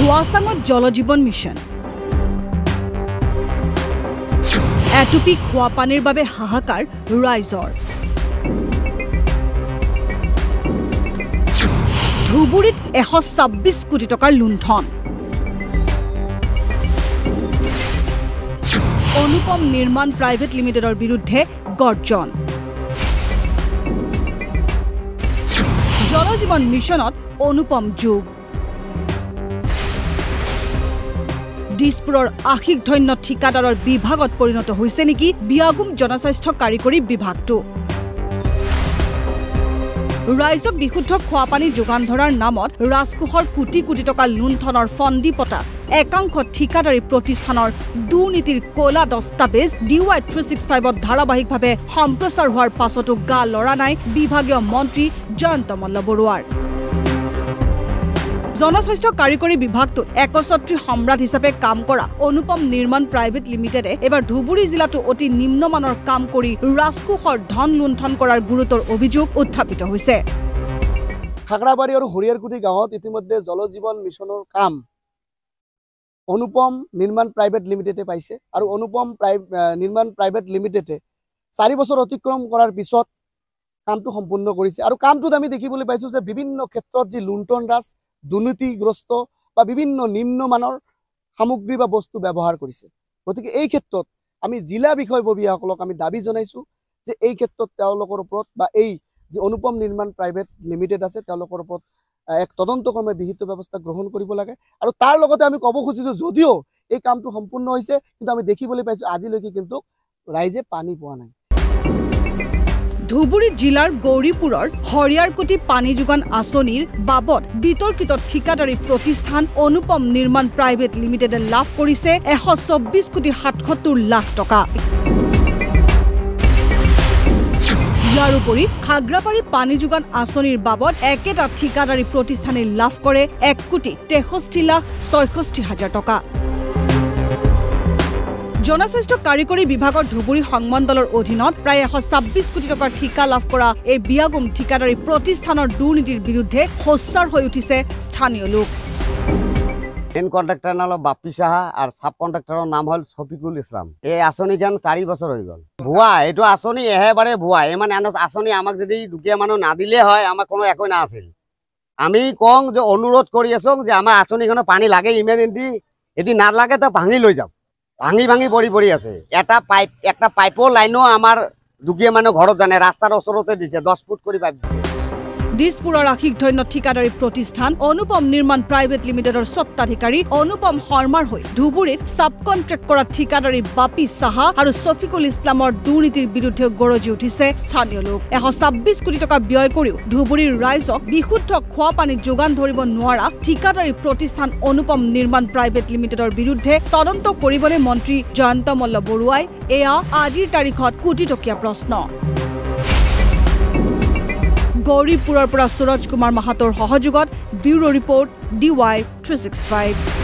ধোৱাচাঙত Jal Jeevan mission এটুপি খোৱা পানীৰ বাবে হাহাকাৰ ৰাইজৰ ধুবুৰীত 126 কোটি টকাৰ লুণ্ঠন অনুপম নিৰ্মাণ প্ৰাইভেট লিমিটেডৰ বিৰুদ্ধে গৰ্জন জলজীৱন মিছনত অনুপম যোগ দিছপুৰৰ আশিক ধন্য ঠিকাদাৰৰ বিভাগত পৰিণত হৈছে নেকি বিয়াগুম জনস্বাস্থ্য কাৰিকৰী বিভাগটো ৰাইজক বিশুদ্ধ খোৱা পানী যোগান ধৰাৰ নামত ৰাজকোষৰ কোটি কোটি টকা লুণ্ঠনৰ ফন্দি পতা একাংশ ঠিকাদাৰী প্ৰতিষ্ঠানৰ দুৰ্নীতিৰ কলা দস্তাবেজ DY 365ত ধাৰাবাহিকভাৱে সম্প্ৰচাৰ হোৱাৰ পাছতো গা লৰা নাই বিভাগীয় মন্ত্ৰী জয়ন্ত মল্ল বৰুৱাৰ জনস্বাস্থ্য কাৰিকৰী বিভাগটো একছত্ৰী সম্ৰাট হিচাপে কাম কৰা অনুপম নিৰ্মাণ প্ৰাইভেট লিমিটেডে এবাৰ ধুবুৰী জিলাটো অতি নিম্নমানৰ কাম কৰি ৰাজকোষৰ ধন লুণ্ঠন কৰাৰ গুৰুতৰ অভিযোগ উত্থাপিত হৈছে খাগড়াবাড়ী আৰু হৰিয়াৰকুটি গাঁৱত ইতিমধ্যে জলজীৱন মিছনৰ কাম অনুপম নিৰ্মাণ প্ৰাইভেট লিমিটেডে পাইছে আৰু অনুপম নিৰ্মাণ প্ৰাইভেট লিমিটেডে 4 বছৰ অতিক্ৰম কৰাৰ পিছত কামটো সম্পূৰ্ণ কৰিছে আৰু কামটোত আমি দেখিবলৈ পাইছো যে বিভিন্ন ক্ষেত্ৰত যি লুণ্ঠন ৰাজ দুৰ্নীতিগ্ৰস্ত বা বিভিন্ন নিম্নমানৰ সামগ্ৰী বা বস্তু ব্যৱহাৰ কৰিছে গতিকে এই ক্ষেত্ৰত আমি জিলা বিষয়ববীয়াসকলক আমি দাবী জনাইছো যে এই ক্ষেত্ৰত তেওঁলোকৰ ওপৰত বা এই যে অনুপম নিৰ্মাণ প্ৰাইভেট লিমিটেড আছে তেওঁলোকৰ ওপৰত এক তদন্তক্ৰমে বিহিত ব্যৱস্থা গ্ৰহণ কৰিব লাগে আৰু তাৰ লগতে আমি ক'ব খুজিছো যদিও এই কামটো সম্পূৰ্ণ হৈছে কিন্তু আমি দেখিবলৈ পাইছো আজিলৈকে কিন্তু ৰাইজে পানী পোৱা নাই ধুবুৰী জিলাৰ গৌৰীপুৰৰ হৰিয়াৰকুটি পানী যোগান আঁচনিৰ বাবদ বিতৰ্কিত ঠিকাদাৰী প্ৰতিষ্ঠান অনুপম নিৰ্মাণ প্ৰাইভেট লিমিটেডে লাভ কৰিছে 124 কোটি 77 লাখ টকা ইয়াৰ উপৰি খাগড়াবাড়ী পানী যোগান আঁচনিৰ বাবদ একেটা ঠিকাদাৰী প্ৰতিষ্ঠানে লাভ কৰে 1 কোটি 63 লাখ 66 হাজাৰ টকা জনস্বাস্থ্য কাৰিকৰী বিভাগৰ ধুবুৰী সংমণ্ডলৰ অধীনত প্ৰায় 126 কোটি টকাৰ ঠিকা লাভ কৰা এই বিয়াগুম ঠিকাদাৰী প্ৰতিষ্ঠানৰ দুৰ্নীতিৰ বিৰুদ্ধে সোচ্চাৰ হৈ উঠিছে স্থানীয় লোক মেইন কন্ট্রাক্টর নাম বাপ্পি সাহা আর সাব কন্ট্রাক্টরের নাম হল শফিকুল ইসলাম এই আঁচনিখন 4 বছর হয়ে গেল ভুয়া এইটো আঁচনি একেবারে ভুয়া এই মানে আঁচনি আমাক যদি দুখীয়া মানুহ না দিলে হয় আমার কোনো একই না আছিল আমি কং যে অনুরোধ কৰি আছো যে আমার আঁচনিখনে পানী লাগে ইমার্জেন্সি এদি না লাগে তো ভাঙি লৈ যাও ভাঙি ভাঙি পড়ি আছে একটা পাইপৰ লাইনো আমাৰ দুখীয়া মানুহ ঘৰত জানে ৰাস্তাৰ ওচৰতে দিছে 10 ফুট কৰি পাইপ দিছে দিছপুৰৰ আশিক ধন্য ঠিকাদাৰী প্ৰতিষ্ঠান অনুপম নিৰ্মাণ প্ৰাইভেট লিমিটেডৰ স্বত্বাধিকাৰী অনুপম শৰ্মাৰ হৈ ধুবুৰীত সাব কন্ট্ৰেক্ট কৰা ঠিকাদাৰী বাপি সাহা আৰু শফিকুল ইছলামৰ দুৰ্নীতিৰ বিৰুদ্ধে গৰজি উঠিছে স্থানীয় লোক 126 কোটি টকা ব্যয় কৰিও ধুবুৰীৰ ৰাইজক বিশুদ্ধ খোৱা পানী যোগান ধৰিব নোৱাৰা ঠিকাদাৰী প্ৰতিষ্ঠান অনুপম নিৰ্মাণ প্ৰাইভেট লিমিটেডৰ বিৰুদ্ধে তদন্ত কৰিবলৈ মন্ত্ৰী জয়ন্ত মল্ল বৰুৱাই এয়া আজিৰ তাৰিখত কোটি টকীয়া প্ৰশ্ন গৌৰীপুৰৰ পৰা সুৰজ কুমাৰ মাহাতৰ সহযোগত ব্যুৰো ৰিপৰ্ট DY 365